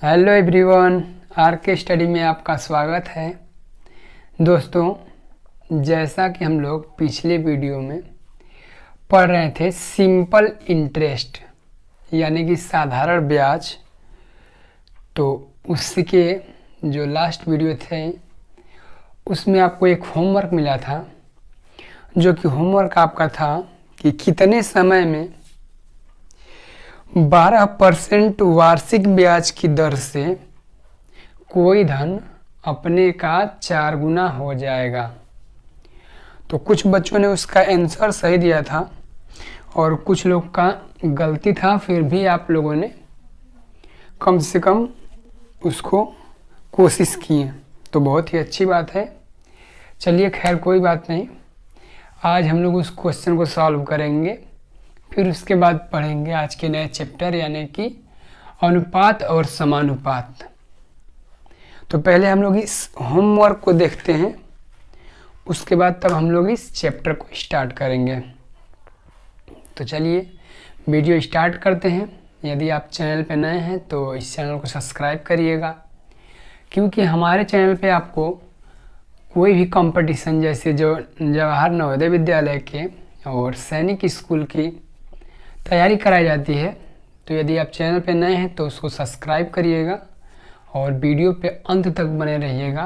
Hello everyone, are के study में आपका स्वागत है। दोस्तों, जैसा कि हम लोग पिछले वीडियो में पढ़ रहे थे सिंपल इंटरेस्ट यानी कि साधारण ब्याज, तो उसके जो लास्ट वीडियो थे उसमें आपको एक होमवर्क मिला था, जो कि होमवर्क आपका था कि कितने समय में 12% वार्षिक ब्याज की दर से कोई धन अपने का 4 गुना हो जाएगा। तो कुछ बच्चों ने उसका आंसर सही दिया था और कुछ लोग का गलती था, फिर भी आप लोगों ने कम से कम उसको कोशिश की है, तो बहुत ही अच्छी बात है। चलिए, खैर कोई बात नहीं, आज हम लोग उस क्वेश्चन को सॉल्व करेंगे, फिर उसके बाद पढ़ेंगे आज के नए चैप्टर यानी कि अनुपात और समानुपात। तो पहले हम लोग इस होमवर्क को देखते हैं, उसके बाद तब हम लोग इस चैप्टर को स्टार्ट करेंगे। तो चलिए वीडियो स्टार्ट करते हैं। यदि आप चैनल पे नए हैं तो इस चैनल को सब्सक्राइब करिएगा, क्योंकि हमारे चैनल पे आपको कोई भी कंपटीशन जैसे जो जवाहर नवोदय विद्यालय के और सैनिक स्कूल की तैयारी कराई जाती है। तो यदि आप चैनल पे नए हैं तो उसको सब्सक्राइब करिएगा और वीडियो पे अंत तक बने रहिएगा।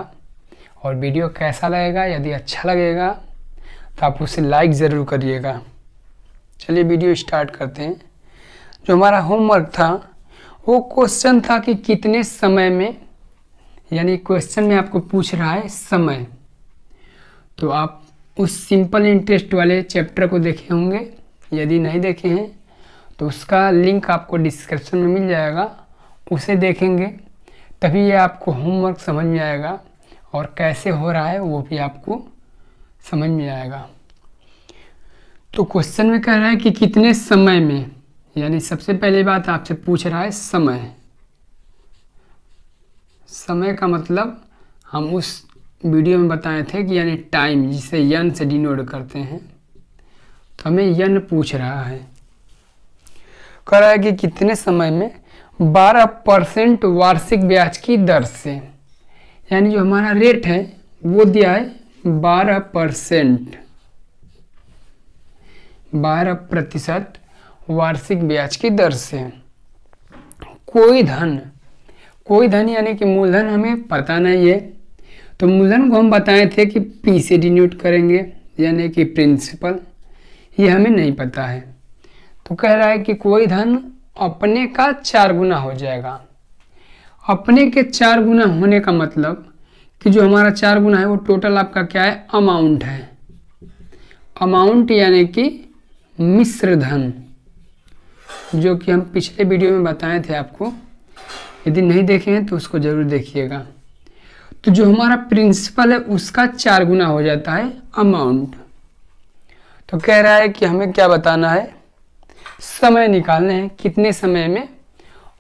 और वीडियो कैसा लगेगा, यदि अच्छा लगेगा तो आप उसे लाइक ज़रूर करिएगा। चलिए वीडियो स्टार्ट करते हैं। जो हमारा होमवर्क था वो क्वेश्चन था कि कितने समय में, यानी क्वेश्चन में आपको पूछ रहा है समय। तो आप उस सिंपल इंटरेस्ट वाले चैप्टर को देखे होंगे, यदि नहीं देखे हैं तो उसका लिंक आपको डिस्क्रिप्शन में मिल जाएगा, उसे देखेंगे तभी ये आपको होमवर्क समझ में आएगा और कैसे हो रहा है वो भी आपको समझ में आएगा। तो क्वेश्चन में कह रहा है कि कितने समय में, यानी सबसे पहले बात आपसे पूछ रहा है समय। समय का मतलब हम उस वीडियो में बताए थे कि यानी टाइम, जिसे यन से डिनोट करते हैं, तो हमें यन पूछ रहा है। कह रहा है कि कितने समय में 12% वार्षिक ब्याज की दर से, यानी जो हमारा रेट है वो दिया है 12%, 12% वार्षिक ब्याज की दर से कोई धन यानी कि मूलधन हमें पता नहीं है, तो मूलधन को हम बताए थे कि पी से डिनोट करेंगे यानी कि प्रिंसिपल, ये हमें नहीं पता है। तो कह रहा है कि कोई धन अपने का 4 गुना हो जाएगा। अपने के 4 गुना होने का मतलब कि जो हमारा 4 गुना है वो टोटल आपका क्या है, अमाउंट है। अमाउंट यानी कि मिश्र धन, जो कि हम पिछले वीडियो में बताए थे आपको, यदि नहीं देखे हैं तो उसको जरूर देखिएगा। तो जो हमारा प्रिंसिपल है उसका 4 गुना हो जाता है अमाउंट। तो कह रहा है कि हमें क्या बताना है, समय निकालने हैं, कितने समय में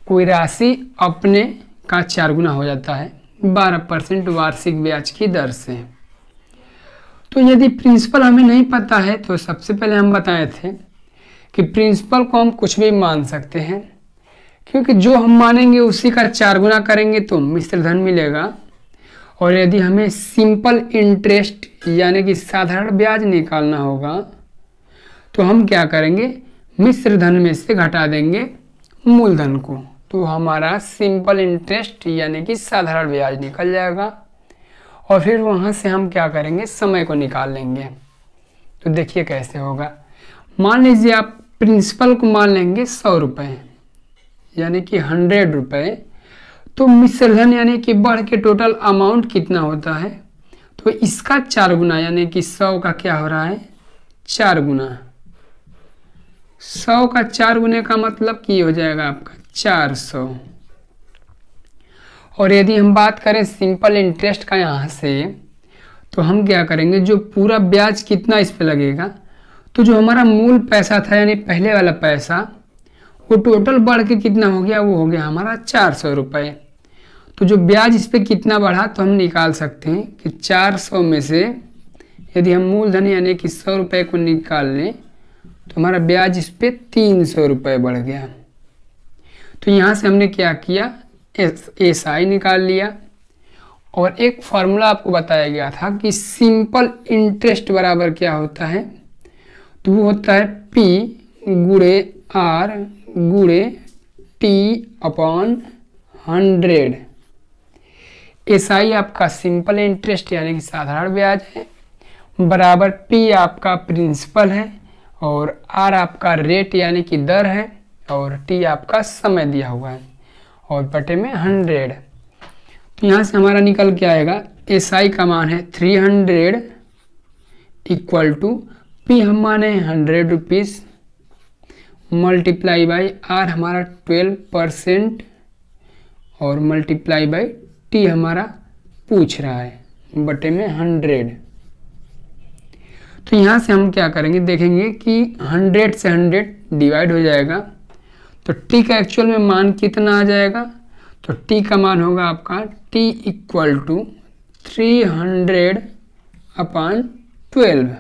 कोई राशि अपने का 4 गुना हो जाता है 12% वार्षिक ब्याज की दर से। तो यदि प्रिंसिपल हमें नहीं पता है तो सबसे पहले हम बताए थे कि प्रिंसिपल को हम कुछ भी मान सकते हैं, क्योंकि जो हम मानेंगे उसी का 4 गुना करेंगे तो मिश्र धन मिलेगा। और यदि हमें सिंपल इंटरेस्ट यानी कि साधारण ब्याज निकालना होगा तो हम क्या करेंगे, मिश्र धन में से घटा देंगे मूलधन को, तो हमारा सिंपल इंटरेस्ट यानी कि साधारण ब्याज निकल जाएगा। और फिर वहाँ से हम क्या करेंगे, समय को निकाल लेंगे। तो देखिए कैसे होगा। मान लीजिए आप प्रिंसिपल को मान लेंगे 100 रुपये यानी कि 100 रुपये, तो मिश्र धन यानी कि बढ़ के टोटल अमाउंट कितना होता है, तो इसका 4 गुना यानी कि 100 का क्या हो रहा है, 4 गुना। 100 का 4 गुने का मतलब कि हो जाएगा आपका 400। और यदि हम बात करें सिंपल इंटरेस्ट का यहाँ से, तो हम क्या करेंगे, जो पूरा ब्याज कितना इस पे लगेगा, तो जो हमारा मूल पैसा था यानी पहले वाला पैसा, वो टोटल बढ़ के कितना हो गया, वो हो गया हमारा 400 रुपये। तो जो ब्याज इस पर कितना बढ़ा तो हम निकाल सकते हैं कि 400 में से यदि हम मूलधन यानी कि 100 रुपये को निकाल लें तो हमारा ब्याज इस पर 300 रुपये बढ़ गया। तो यहाँ से हमने क्या किया, SI निकाल लिया। और एक फॉर्मूला आपको बताया गया था कि सिंपल इंटरेस्ट बराबर क्या होता है, तो वो होता है P गुणे R गुणे T अपॉन 100। SI आपका सिंपल इंटरेस्ट यानी कि साधारण ब्याज है, बराबर P आपका प्रिंसिपल है, और R आपका रेट यानी कि दर है, और T आपका समय दिया हुआ है, और बटे में 100। तो यहाँ से हमारा निकल के आएगा SI का मान है 300 इक्वल टू P हम माने 100 रुपीज़ मल्टीप्लाई बाई R हमारा 12% और मल्टीप्लाई बाई T हमारा पूछ रहा है बटे में 100। तो यहाँ से हम क्या करेंगे, देखेंगे कि 100 से 100 डिवाइड हो जाएगा, तो T का एक्चुअल में मान कितना आ जाएगा, तो T का मान होगा आपका T इक्वल टू 300 अपॉन 12।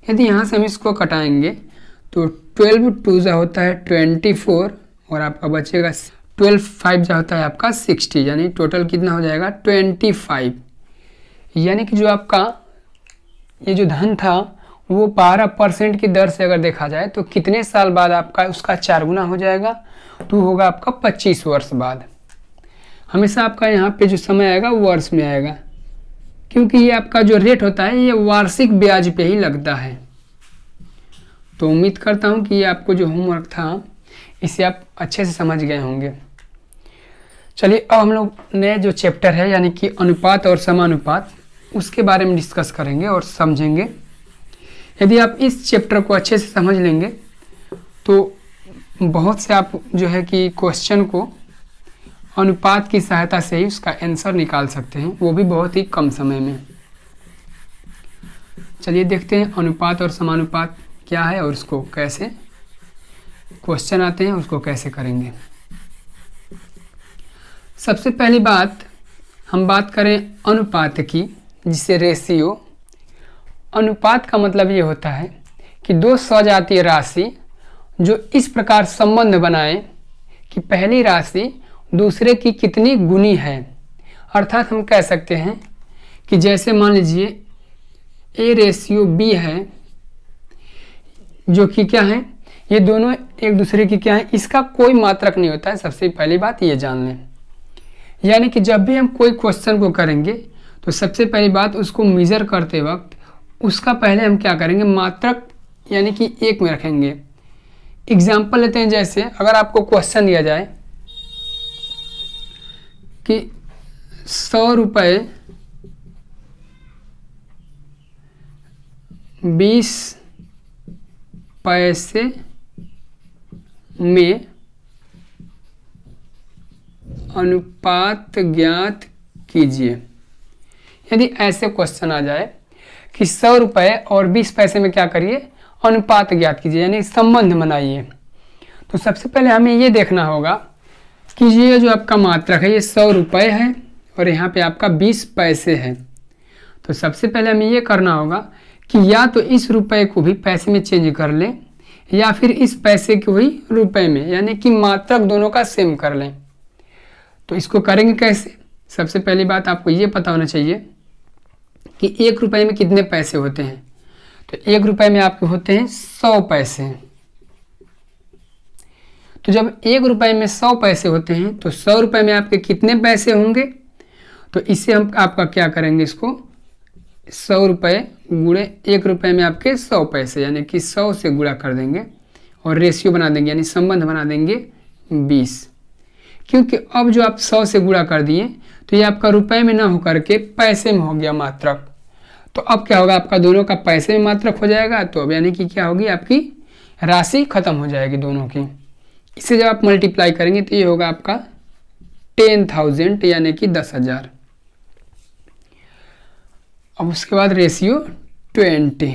यदि यहाँ से हम इसको कटाएंगे तो 12 2 जा होता है 24 और आपका बचेगा 12 5 जा होता है आपका 60, यानी टोटल कितना हो जाएगा 25। यानी कि जो आपका ये जो धन था वो 12% की दर से अगर देखा जाए तो कितने साल बाद आपका उसका 4 गुना हो जाएगा, तो होगा आपका 25 वर्ष बाद। हमेशा आपका यहाँ पे जो समय आएगा वो वर्ष में आएगा, क्योंकि ये आपका जो रेट होता है ये वार्षिक ब्याज पे ही लगता है। तो उम्मीद करता हूँ कि ये आपको जो होमवर्क था इसे आप अच्छे से समझ गए होंगे। चलिए अब हम लोग नए जो चैप्टर है यानी कि अनुपात और समानुपात उसके बारे में डिस्कस करेंगे और समझेंगे। यदि आप इस चैप्टर को अच्छे से समझ लेंगे तो बहुत से आप जो है कि क्वेश्चन को अनुपात की सहायता से ही उसका आंसर निकाल सकते हैं, वो भी बहुत ही कम समय में। चलिए देखते हैं अनुपात और समानुपात क्या है और उसको कैसे क्वेश्चन आते हैं उसको कैसे करेंगे। सबसे पहली बात हम बात करें अनुपात की, जिसे रेशियो। अनुपात का मतलब ये होता है कि दो सजातीय राशि जो इस प्रकार संबंध बनाए कि पहली राशि दूसरे की कितनी गुनी है। अर्थात हम कह सकते हैं कि जैसे मान लीजिए A रेशियो B है, जो कि क्या है, ये दोनों एक दूसरे की क्या है, इसका कोई मात्रक नहीं होता है। सबसे पहली बात ये जान लें। यानी कि जब भी हम कोई क्वेश्चन को करेंगे तो सबसे पहली बात उसको मेजर करते वक्त उसका पहले हम क्या करेंगे, मात्रक यानी कि एक में रखेंगे। एग्जाम्पल लेते हैं, जैसे अगर आपको क्वेश्चन दिया जाए कि 100 रुपये 20 पैसे में अनुपात ज्ञात कीजिए। यदि ऐसे क्वेश्चन आ जाए कि 100 रुपये और 20 पैसे में क्या करिए, अनुपात ज्ञात कीजिए, यानी संबंध बनाइए, तो सबसे पहले हमें ये देखना होगा कि ये जो आपका मात्रक है ये 100 रुपये है और यहाँ पे आपका 20 पैसे है। तो सबसे पहले हमें ये करना होगा कि या तो इस रुपए को भी पैसे में चेंज कर लें या फिर इस पैसे को भी रुपए में, यानी कि मात्रक दोनों का सेम कर लें। तो इसको करेंगे कैसे, सबसे पहली बात आपको ये पता होना चाहिए कि 1 रुपये में कितने पैसे होते हैं। तो 1 रुपये में आपके होते हैं 100 पैसे। तो जब 1 रुपये में 100 पैसे होते हैं तो 100 रुपये में आपके कितने पैसे होंगे, तो इससे हम आपका क्या करेंगे, इसको 100 रुपये गुणे 1 रुपये में आपके 100 पैसे, यानी कि 100 से गुणा कर देंगे और रेशियो बना देंगे, यानी संबंध बना देंगे 20। क्योंकि अब जो आप 100 से गुणा कर दिए तो ये आपका रुपए में ना होकर के पैसे में हो गया मात्रक। तो अब क्या होगा, आपका दोनों का पैसे में मात्रक हो जाएगा। तो अब यानी कि क्या होगी, आपकी राशि खत्म हो जाएगी दोनों की। इसे जब आप मल्टीप्लाई करेंगे तो ये होगा आपका 10,000 यानी कि 10,000। अब उसके बाद रेशियो 20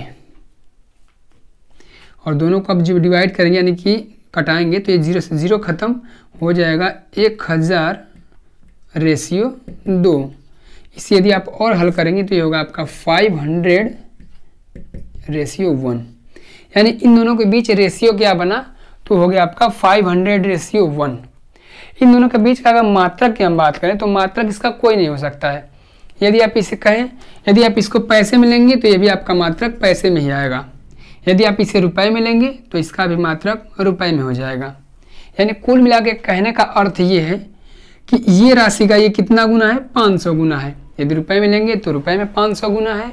और दोनों को अब जब डिवाइड करेंगे यानी कि कटाएंगे तो ये 0 से 0 खत्म हो जाएगा। 1000 रेशियो 2। इसे यदि आप और हल करेंगे तो ये होगा आपका 500 रेशियो 1। यानी इन दोनों के बीच रेशियो क्या बना, तो हो गया आपका 500 रेशियो 1। इन दोनों के बीच का अगर मात्रक की हम बात करें तो मात्रक इसका कोई नहीं हो सकता है। यदि आप इसे कहें, यदि आप इसको पैसे में लेंगे तो ये भी आपका मात्रक पैसे में ही आएगा। यदि आप इसे रुपए में लेंगे तो इसका भी मात्रक रुपए में हो जाएगा। यानी कुल मिला के कहने का अर्थ ये है कि ये राशि का ये कितना गुना है, 500 गुना है। यदि रुपए में लेंगे तो रुपए में 500 गुना है,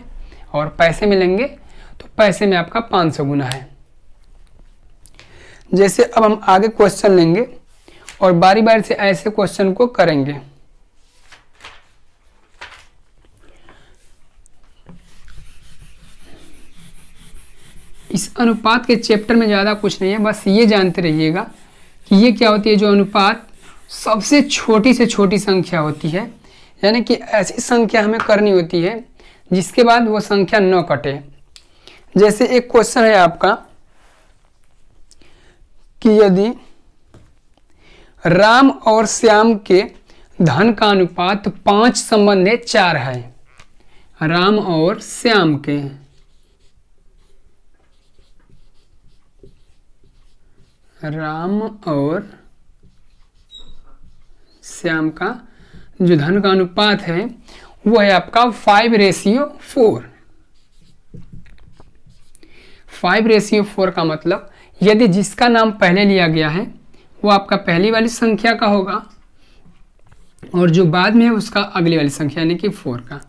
और पैसे में लेंगे तो पैसे में आपका 500 गुना है। जैसे अब हम आगे क्वेश्चन लेंगे और बारी बारी से ऐसे क्वेश्चन को करेंगे। इस अनुपात के चैप्टर में ज़्यादा कुछ नहीं है, बस ये जानते रहिएगा कि ये क्या होती है। जो अनुपात सबसे छोटी से छोटी संख्या होती है, यानी कि ऐसी संख्या हमें करनी होती है जिसके बाद वो संख्या न कटे। जैसे एक क्वेश्चन है आपका कि यदि राम और श्याम के धन का अनुपात 5:4 है, राम और श्याम के का जो धन का अनुपात है वो है आपका 5:4। 5:4 का मतलब यदि जिसका नाम पहले लिया गया है वो आपका पहली वाली संख्या का होगा और जो बाद में है उसका अगली वाली संख्या यानी कि 4 का।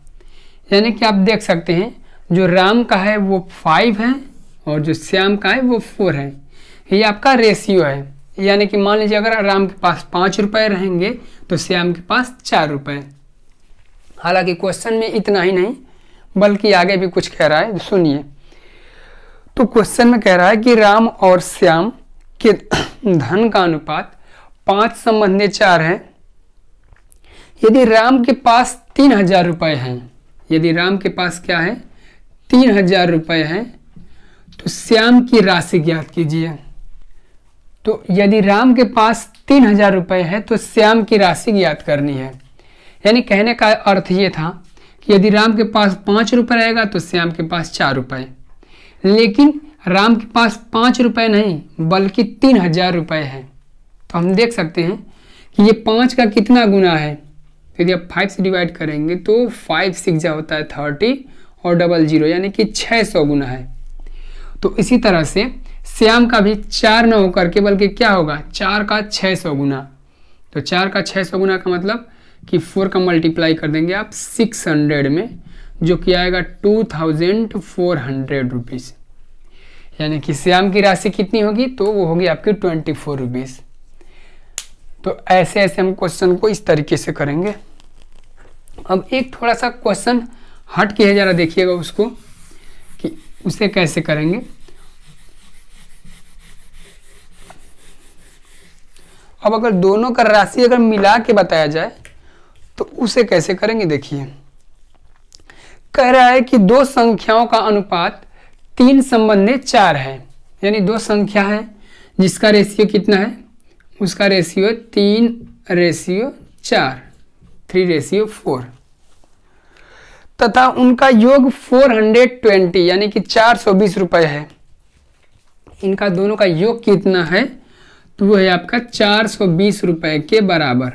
यानी कि आप देख सकते हैं जो राम का है वो 5 है और जो श्याम का है वो 4 है। ये आपका रेशियो है। यानी कि मान लीजिए अगर राम के पास 5 रुपए रहेंगे तो श्याम के पास 4 रुपए। हालांकि क्वेश्चन में इतना ही नहीं बल्कि आगे भी कुछ कह रहा है, सुनिए। तो क्वेश्चन में कह रहा है कि राम और श्याम के धन का अनुपात 5:4 है। यदि राम के पास 3000 रुपए हैं, यदि राम के पास क्या है 3000 रुपए हैं, तो श्याम की राशि ज्ञात कीजिए। तो यदि राम के पास 3000 रुपए है तो श्याम की राशि ज्ञात करनी है। यानी कहने का अर्थ ये था कि यदि राम के पास 5 रुपए रहेगा तो श्याम के पास 4 रुपए, लेकिन राम के पास 5 रुपए नहीं बल्कि 3000 रुपए है। तो हम देख सकते हैं कि ये 5 का कितना गुना है। यदि आप 5 से डिवाइड करेंगे तो 5 6 होता है 30 और 00 यानी कि 600 गुना है। तो इसी तरह से श्याम का भी 4 न होकर के बल्कि क्या होगा 4 का 600 गुना। तो 4 का 600 गुना का मतलब कि 4 का मल्टीप्लाई कर देंगे आप 600 में, जो कि आएगा 2400 रुपीज़। यानी कि श्याम की राशि कितनी होगी तो वो होगी आपकी 24 रुपीज़। तो ऐसे ऐसे हम क्वेश्चन को इस तरीके से करेंगे। अब एक थोड़ा सा क्वेश्चन हट के है, जरा देखिएगा उसको कि उसे कैसे करेंगे। अब अगर दोनों का राशि अगर मिला के बताया जाए तो उसे कैसे करेंगे, देखिए। कह रहा है कि दो संख्याओं का अनुपात 3:4 है। यानी दो संख्या है जिसका रेशियो कितना है, उसका रेशियो 3:4, 3:4, तथा उनका योग 420 यानी कि 420 रुपए है। इनका दोनों का योग कितना है तो वो है आपका 420 रुपए के बराबर।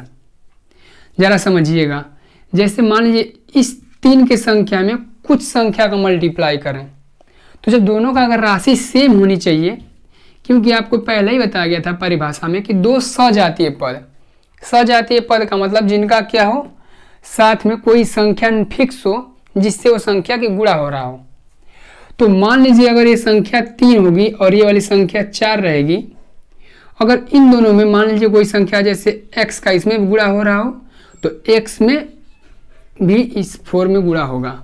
जरा समझिएगा, जैसे मान लीजिए इस 3 की संख्या में कुछ संख्या का मल्टीप्लाई करें तो जब दोनों का अगर राशि सेम होनी चाहिए, क्योंकि आपको पहले ही बताया गया था परिभाषा में कि दो सजातीय पद, सजातीय पद का मतलब जिनका क्या हो साथ में कोई संख्या फिक्स हो जिससे वो संख्या की गुणा हो रहा हो। तो मान लीजिए अगर ये संख्या 3 होगी और ये वाली संख्या 4 रहेगी, अगर इन दोनों में मान लीजिए कोई संख्या जैसे x का इसमें भी गुणा हो रहा हो तो x में भी इस 4 में गुणा होगा।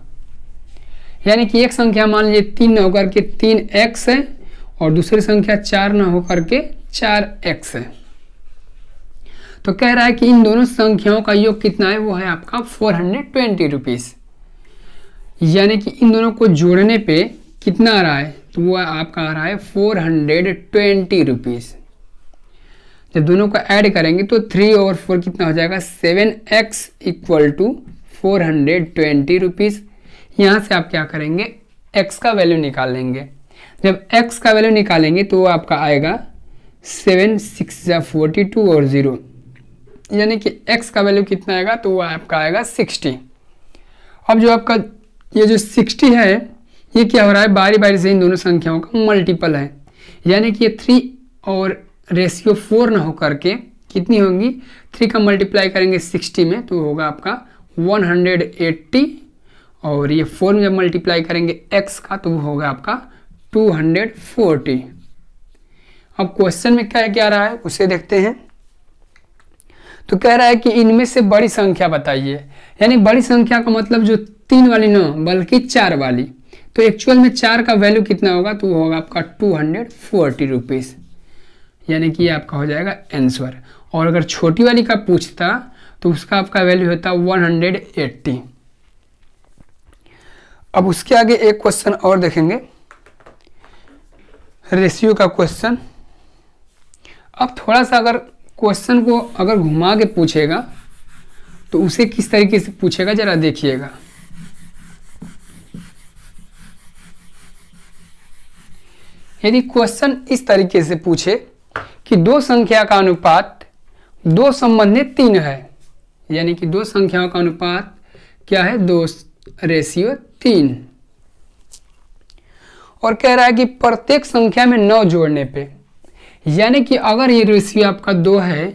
यानी कि एक संख्या मान लीजिए 3 न होकर के 3x है और दूसरी संख्या 4 न होकर के 4x है। तो कह रहा है कि इन दोनों संख्याओं का योग कितना है, वो है आपका 420 रुपीज़। यानी कि इन दोनों को जोड़ने पे कितना आ रहा है तो वो आपका आ रहा है 420 रुपीज़। जब दोनों को ऐड करेंगे तो 3 और 4 कितना हो जाएगा 7x = 420 रुपीज़। यहाँ से आप क्या करेंगे x का वैल्यू निकाल लेंगे। जब x का वैल्यू निकालेंगे तो वो आपका आएगा 7 6 42 और 0 यानी कि x का वैल्यू कितना आएगा, तो वो आपका आएगा 60। अब जो आपका ये जो 60 है ये क्या हो रहा है, बारी बारी से इन दोनों संख्याओं का मल्टीपल है, यानी कि ये 3 और रेशियो 4 ना हो करके कितनी होंगी, 3 का मल्टीप्लाई करेंगे 60 में तो होगा आपका 180, और ये 4 में जब मल्टीप्लाई करेंगे x का तो वो होगा आपका 240। अब क्वेश्चन में क्या क्या रहा है उसे देखते हैं। तो कह रहा है कि इनमें से बड़ी संख्या बताइए, यानी बड़ी संख्या का मतलब जो 3 वाली ना बल्कि 4 वाली, तो एक्चुअल में 4 का वैल्यू कितना होगा, तो वो होगा आपका 240 रुपीज़, यानी कि ये आपका हो जाएगा आंसर। और अगर छोटी वाली का पूछता तो उसका आपका वैल्यू होता 180। अब उसके आगे एक क्वेश्चन और देखेंगे, रेशियो का क्वेश्चन। अब थोड़ा सा अगर क्वेश्चन को अगर घुमा के पूछेगा तो उसे किस तरीके से पूछेगा जरा देखिएगा। यदि क्वेश्चन इस तरीके से पूछे कि दो संख्या का अनुपात 2 संबंधित 3 है, यानी कि दो संख्याओं का अनुपात क्या है, 2:3, और कह रहा है कि प्रत्येक संख्या में 9 जोड़ने पे, यानी कि अगर ये रेशियो आपका 2 है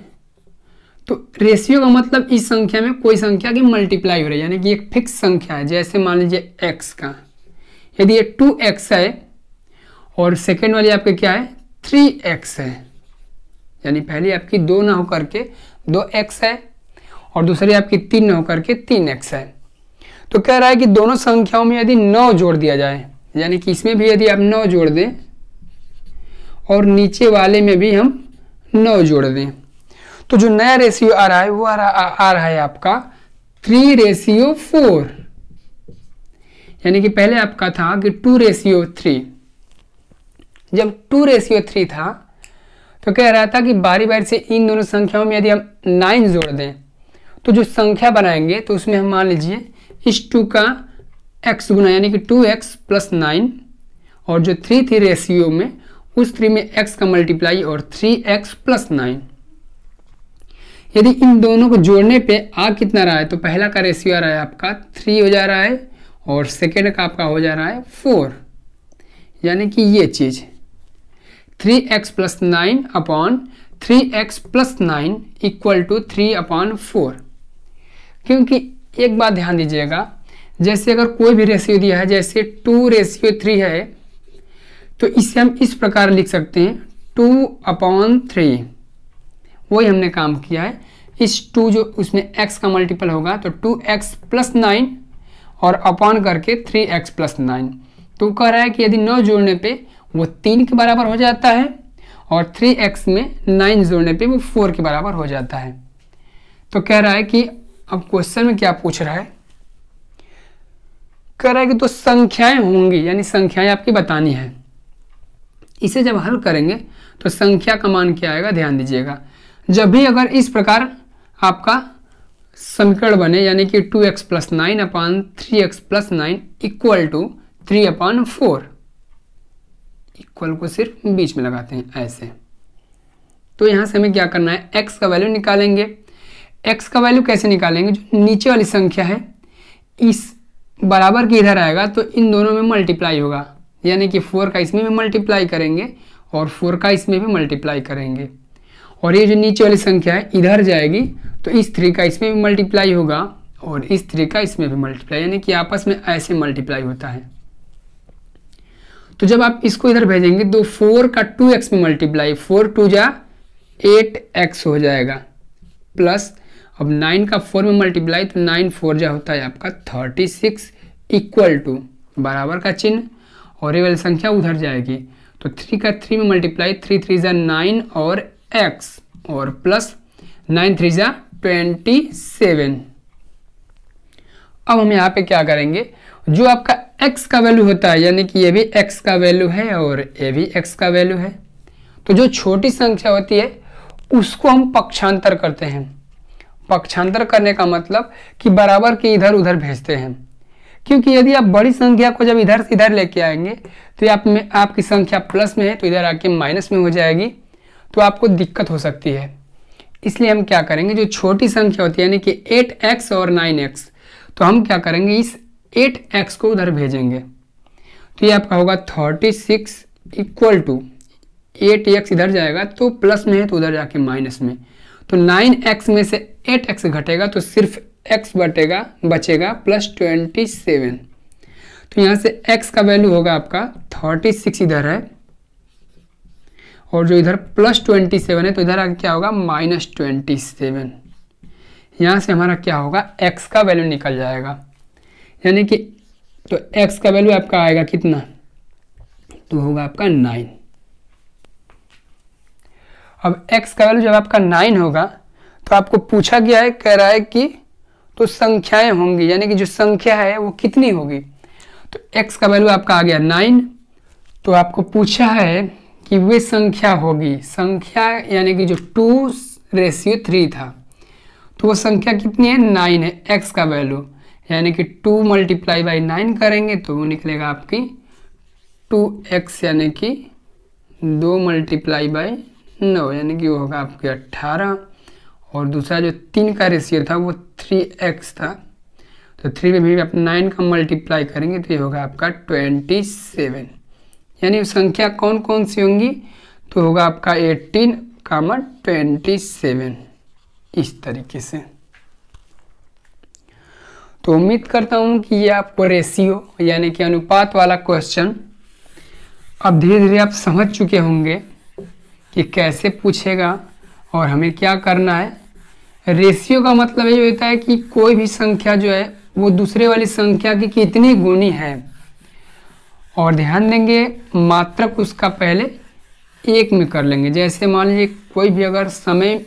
तो रेशियो का मतलब इस संख्या में कोई संख्या की मल्टीप्लाई हो रही है, यानी कि एक फिक्स संख्या है। जैसे मान लीजिए x का, यदि ये 2x है और सेकेंड वाली आपके क्या है 3x है, यानी पहली आपकी 2 ना होकर के 2x है और दूसरी आपकी 3 ना होकर के 3x है। तो कह रहा है कि दोनों संख्याओं में यदि 9 जोड़ दिया जाए, यानी कि इसमें भी यदि आप 9 जोड़ दें और नीचे वाले में भी हम 9 जोड़ दें, तो जो नया रेशियो आ रहा है वो आ रहा है आपका 3:4, यानी कि पहले आपका था कि 2:3। जब 2:3 था तो कह रहा था कि बारी बारी से इन दोनों संख्याओं में यदि हम 9 जोड़ दें तो जो संख्या बनाएंगे तो उसमें हम मान लीजिए इस 2 का x गुना, यानी कि 2x + 9, और जो 3 थी रेशियो में उस 3 में x का मल्टीप्लाई और 3x + 9। यदि इन दोनों को जोड़ने पे आ कितना रहा है, तो पहला का रेशियो आ रहा है आपका 3 हो जा रहा है और सेकेंड का आपका हो जा रहा है 4, यानी कि ये चीज़ 3x + 9 अपॉन 3x + 9 = 3/4। क्योंकि एक बात ध्यान दीजिएगा, जैसे अगर कोई भी रेशियो दिया है, जैसे 2:3 है तो इसे हम इस प्रकार लिख सकते हैं 2/3। वही हमने काम किया है, इस 2 जो उसमें x का मल्टीपल होगा तो 2x + 9 और अपॉन करके 3x + 9। तो कह रहा है कि यदि 9 जोड़ने पे वो 3 के बराबर हो जाता है और 3x में 9 जोड़ने पे वो 4 के बराबर हो जाता है। तो कह रहा है कि अब क्वेश्चन में क्या पूछ रहा है, कह रहा है कि तो संख्याएं होंगी, यानी संख्याएं आपकी बतानी है। इसे जब हल करेंगे तो संख्या का मान क्या आएगा, ध्यान दीजिएगा। जब भी अगर इस प्रकार आपका समीकरण बने, यानी कि 2x + 9 अपॉन 3x + 9 = 3/4, इक्वल को सिर्फ बीच में लगाते हैं ऐसे। तो यहाँ से हमें क्या करना है, x का वैल्यू निकालेंगे। x का वैल्यू कैसे निकालेंगे, जो नीचे वाली संख्या है इस बराबर की इधर आएगा तो इन दोनों में मल्टीप्लाई होगा, यानी कि 4 का इसमें भी मल्टीप्लाई करेंगे और 4 का इसमें भी मल्टीप्लाई करेंगे, और ये जो नीचे वाली संख्या है इधर जाएगी तो इस 3 का इसमें भी मल्टीप्लाई होगा और इस 3 का इसमें भी मल्टीप्लाई, यानी कि आपस में ऐसे मल्टीप्लाई होता है। तो जब आप इसको इधर भेजेंगे तो 4 का 2x में मल्टीप्लाई, 4 2 जा 8x हो जाएगा, प्लस अब 9 का 4 में मल्टीप्लाई तो 9 4 जा होता है आपका 36 = बराबर का चिन्ह, और ये वाली संख्या उधर जाएगी तो 3 का 3 में मल्टीप्लाई, 3 3 जा 9 और x, और प्लस 9 3 जा 27। अब हम यहाँ पे क्या करेंगे, जो आपका x का वैल्यू होता है, यानी कि ये भी x का वैल्यू है और ये भी x का वैल्यू है, तो जो छोटी संख्या होती है उसको हम पक्षांतर करते हैं। पक्षांतर करने का मतलब कि बराबर के इधर उधर भेजते हैं, क्योंकि यदि आप बड़ी संख्या को जब इधर से इधर लेके आएंगे तो आप में आपकी संख्या प्लस में है तो इधर आके माइनस में हो जाएगी, तो आपको दिक्कत हो सकती है। इसलिए हम क्या करेंगे, जो छोटी संख्या होती है यानी कि 8x और 9x, तो हम क्या करेंगे इस 8x को उधर भेजेंगे। तो ये आपका होगा 36 इक्वल टू 8x इधर जाएगा तो प्लस में है तो उधर जाके माइनस में, तो 9x में से 8x घटेगा तो सिर्फ x बचेगा प्लस 27। तो यहाँ से x का वैल्यू होगा आपका 36 इधर है और जो इधर प्लस 27 है तो इधर आगे क्या होगा माइनस 27। यहाँ से हमारा क्या होगा x का वैल्यू निकल जाएगा, यानी कि तो x का वैल्यू आपका आएगा कितना, तो होगा आपका 9। अब x का वैल्यू जब आपका 9 होगा तो आपको पूछा गया है, कह रहा है कि तो संख्याएं होंगी, यानी कि जो संख्या है वो कितनी होगी। तो x का वैल्यू आपका आ गया 9, तो आपको पूछा है कि वे संख्या होगी, संख्या यानी कि जो 2:3 था तो वो संख्या कितनी है 9 है x का वैल्यू, यानी कि 2 × 9 करेंगे तो वो निकलेगा आपकी 2x यानी कि 2 × 9 यानी कि वो होगा आपके 18, और दूसरा जो 3 का रेशियो था वो 3x था, तो 3 में भी आप 9 का मल्टीप्लाई करेंगे तो ये होगा आपका 27। यानी संख्या कौन कौन सी होंगी, तो होगा आपका 18, 27 इस तरीके से। तो उम्मीद करता हूँ कि ये आपको रेशियो यानी कि अनुपात वाला क्वेश्चन अब धीरे धीरे आप समझ चुके होंगे कि कैसे पूछेगा और हमें क्या करना है। रेशियो का मतलब ये होता है कि कोई भी संख्या जो है वो दूसरे वाली संख्या की कितनी गुनी है, और ध्यान देंगे मात्रक उसका पहले 1 में कर लेंगे। जैसे मान लीजिए कोई भी अगर समय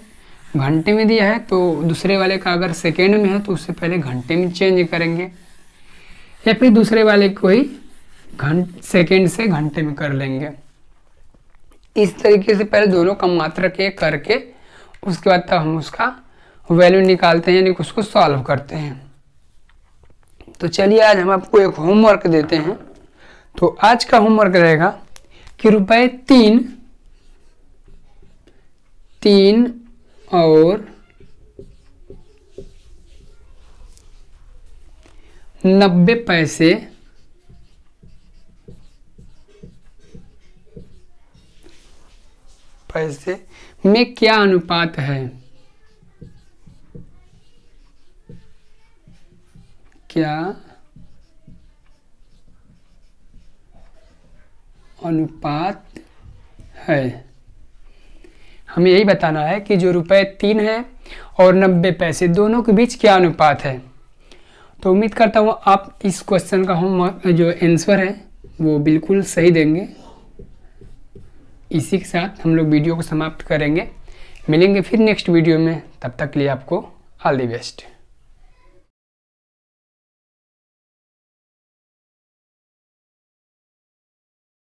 घंटे में दिया है तो दूसरे वाले का अगर सेकेंड में है तो उससे पहले घंटे में चेंज करेंगे, या फिर दूसरे वाले को ही सेकेंड से घंटे में कर लेंगे। इस तरीके से पहले दोनों का मात्रक 1 करके उसके बाद तब हम उसका वैल्यू निकालते हैं, यानी कि उसको सॉल्व करते हैं। तो चलिए आज हम आपको एक होमवर्क देते हैं। तो आज का होमवर्क रहेगा कि रुपए 3 और 90 पैसे में क्या अनुपात है, क्या अनुपात है। हमें यही बताना है कि जो रुपए 3 है और 90 पैसे दोनों के बीच क्या अनुपात है। तो उम्मीद करता हूँ आप इस क्वेश्चन का होमवर्क जो आंसर है वो बिल्कुल सही देंगे। इसी के साथ हम लोग वीडियो को समाप्त करेंगे, मिलेंगे फिर नेक्स्ट वीडियो में। तब तक के लिए आपको ऑल द बेस्ट।